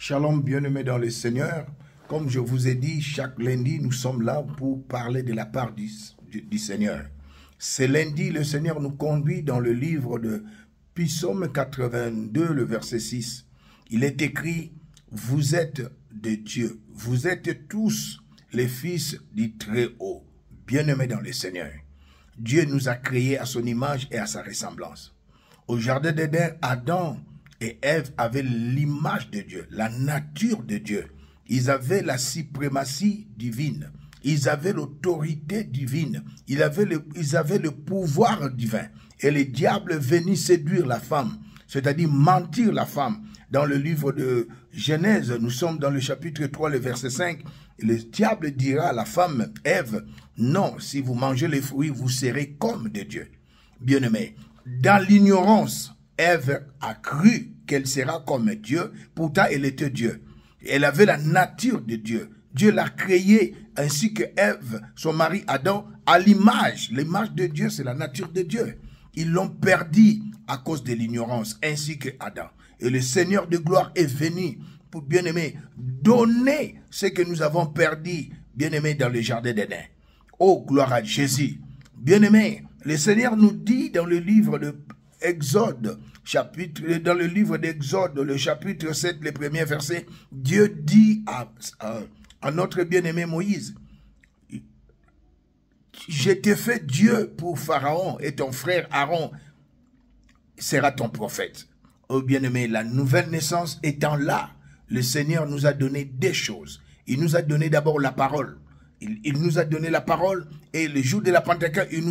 Shalom, bien-aimés dans le Seigneur. Comme je vous ai dit, chaque lundi, nous sommes là pour parler de la part du Seigneur. Ce lundi, le Seigneur nous conduit dans le livre de Psaume 82, le verset 6. Il est écrit, « Vous êtes de Dieu, vous êtes tous les fils du Très-Haut, bien-aimés dans le Seigneur. » Dieu nous a créés à son image et à sa ressemblance. Au jardin d'Éden, Adam et Ève avaient l'image de Dieu, la nature de Dieu. Ils avaient la suprématie divine. Ils avaient l'autorité divine. Ils avaient le pouvoir divin. Et le diable venait séduire la femme, c'est-à-dire mentir la femme. Dans le livre de Genèse, nous sommes dans le chapitre 3, le verset 5. Le diable dira à la femme, Ève, non, si vous mangez les fruits, vous serez comme de Dieu. Bien-aimés, dans l'ignorance, Ève a cru qu'elle sera comme Dieu, pourtant elle était Dieu. Elle avait la nature de Dieu. Dieu l'a créée ainsi que Ève, son mari Adam, à l'image. L'image de Dieu, c'est la nature de Dieu. Ils l'ont perdu à cause de l'ignorance, ainsi que Adam. Et le Seigneur de gloire est venu pour, bien-aimé, donner ce que nous avons perdu, bien-aimé, dans le jardin d'Éden. Oh, gloire à Jésus. Bien-aimé, le Seigneur nous dit dans le livre de Exode, dans le livre d'Exode, le chapitre 7, le premier verset, Dieu dit à notre bien-aimé Moïse, je t'ai fait Dieu pour Pharaon et ton frère Aaron sera ton prophète. Oh bien-aimé, la nouvelle naissance étant là, le Seigneur nous a donné des choses. Il nous a donné d'abord la parole. Il nous a donné la parole et le jour de la Pentecôte, il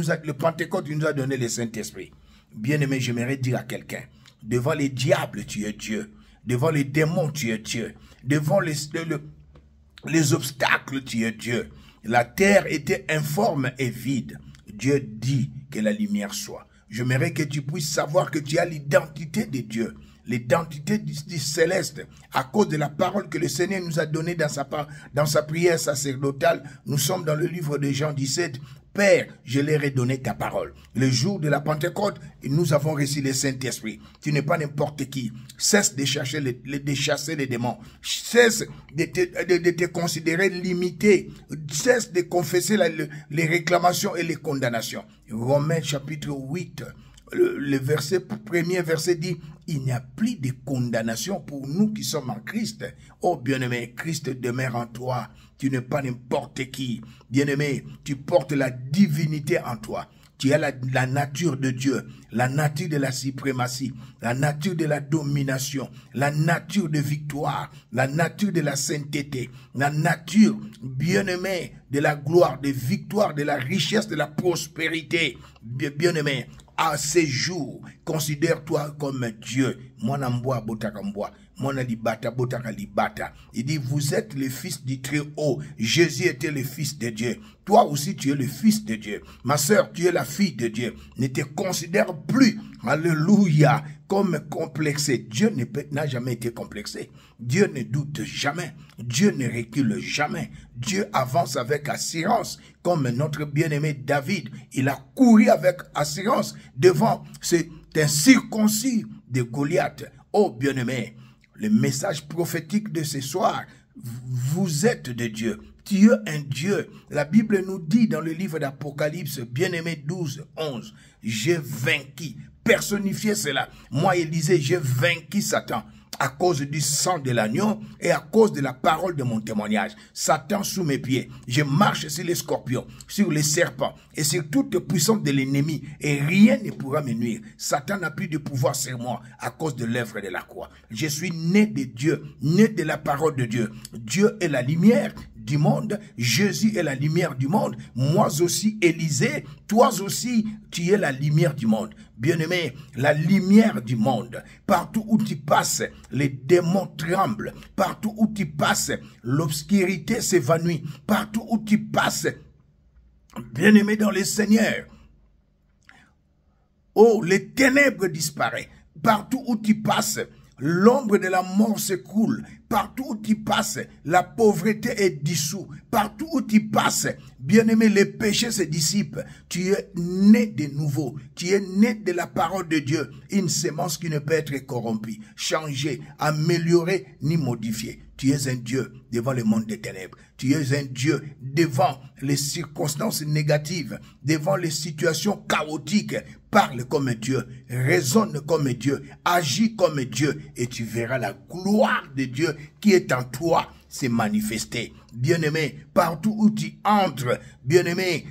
nous a donné le Saint-Esprit. Bien-aimé, j'aimerais dire à quelqu'un, devant les diables, tu es Dieu. Devant les démons, tu es Dieu. Devant les obstacles, tu es Dieu. La terre était informe et vide. Dieu dit que la lumière soit. J'aimerais que tu puisses savoir que tu as l'identité de Dieu, l'identité du céleste, à cause de la parole que le Seigneur nous a donnée dans sa prière sacerdotale. Nous sommes dans le livre de Jean 17. Père, je leur ai donné ta parole. Le jour de la Pentecôte, nous avons reçu le Saint-Esprit. Tu n'es pas n'importe qui. Cesse de chasser les démons. Cesse de te considérer limité. Cesse de confesser les réclamations et les condamnations. Romains chapitre 8, le premier verset dit, il n'y a plus de condamnation pour nous qui sommes en Christ. Oh bien-aimé, Christ demeure en toi. Tu n'es pas n'importe qui. Bien-aimé, tu portes la divinité en toi. Tu as la nature de Dieu, la nature de la suprématie, la nature de la domination, la nature de victoire, la nature de la sainteté, la nature, bien-aimé, de la gloire, de victoire, de la richesse, de la prospérité. Bien-aimé, à ces jours, considère-toi comme Dieu. Mwanamboa botakamboa. Libata, botaka libata. Il dit, vous êtes le fils du Très-Haut. Jésus était le fils de Dieu. Toi aussi, tu es le fils de Dieu. Ma sœur, tu es la fille de Dieu. Ne te considère plus, alléluia, comme complexé. Dieu n'a jamais été complexé. Dieu ne doute jamais. Dieu ne recule jamais. Dieu avance avec assurance. Comme notre bien-aimé David, il a couru avec assurance devant cet incirconcis de Goliath. Oh bien-aimé, le message prophétique de ce soir, vous êtes de Dieu. Tu es un Dieu. La Bible nous dit dans le livre d'Apocalypse, bien-aimé 12, 11, j'ai vaincu. Personnifiez cela. Moi, Élisée, j'ai vaincu Satan à cause du sang de l'agneau et à cause de la parole de mon témoignage. Satan sous mes pieds. Je marche sur les scorpions, sur les serpents et sur toute puissance de l'ennemi et rien ne pourra me nuire. Satan n'a plus de pouvoir sur moi à cause de l'œuvre de la croix. Je suis né de Dieu, né de la parole de Dieu. Dieu est la lumière du monde, Jésus est la lumière du monde, moi aussi Élisée, toi aussi tu es la lumière du monde. Bien-aimé, la lumière du monde, partout où tu passes, les démons tremblent, partout où tu passes, l'obscurité s'évanouit, partout où tu passes, bien-aimé dans le Seigneur, oh, les ténèbres disparaissent, partout où tu passes, l'ombre de la mort s'écoule. Partout où tu passes, la pauvreté est dissoute. Partout où tu passes, bien-aimé, les péchés se dissipent. Tu es né de nouveau. Tu es né de la parole de Dieu. Une sémence qui ne peut être corrompue, changée, améliorée, ni modifiée. Tu es un Dieu devant le monde des ténèbres. Tu es un Dieu devant les circonstances négatives, devant les situations chaotiques. Parle comme Dieu, raisonne comme Dieu, agis comme Dieu et tu verras la gloire de Dieu qui est en toi se manifester. Bien-aimé, partout où tu entres, bien-aimé,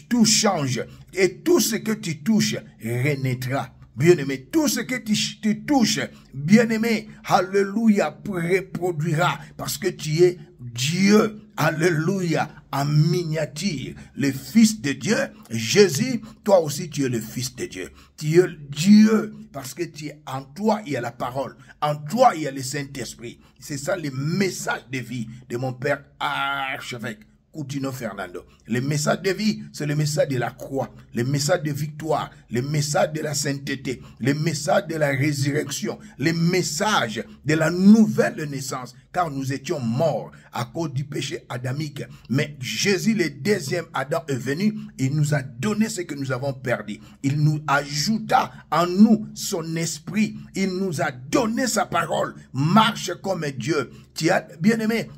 tout change et tout ce que tu touches renaîtra. Bien-aimé, tout ce que tu touches, bien-aimé, alléluia, reproduira parce que tu es Dieu, alléluia, en miniature, le Fils de Dieu. Jésus, toi aussi tu es le Fils de Dieu. Tu es Dieu parce que tu es en toi, il y a la parole. En toi, il y a le Saint-Esprit. C'est ça le message de vie de mon Père archevêque Coutinho Fernando. Le message de vie, c'est le message de la croix, le message de victoire, le message de la sainteté, le message de la résurrection, le message de la nouvelle naissance, car nous étions morts à cause du péché adamique. Mais Jésus, le deuxième Adam, est venu, il nous a donné ce que nous avons perdu. Il nous ajouta en nous son esprit, il nous a donné sa parole. Marche comme Dieu. Tu as, bien aimé,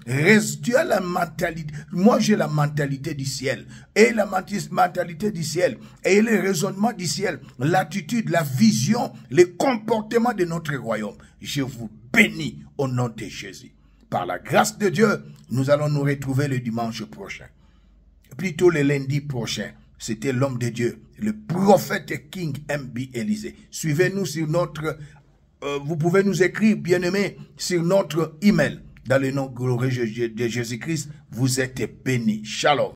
tu as la mentalité. Moi, j'ai la mentalité du ciel. Et la mentalité du ciel. Et le raisonnement du ciel. L'attitude, la vision, le comportement de notre royaume. Je vous bénis au nom de Jésus. Par la grâce de Dieu, nous allons nous retrouver le dimanche prochain. Plutôt le lundi prochain. C'était l'homme de Dieu, le prophète King M.B. Élysée. Suivez-nous sur notre... vous pouvez nous écrire, bien-aimés, sur notre email. Dans le nom glorieux de Jésus-Christ, vous êtes bénis. Shalom.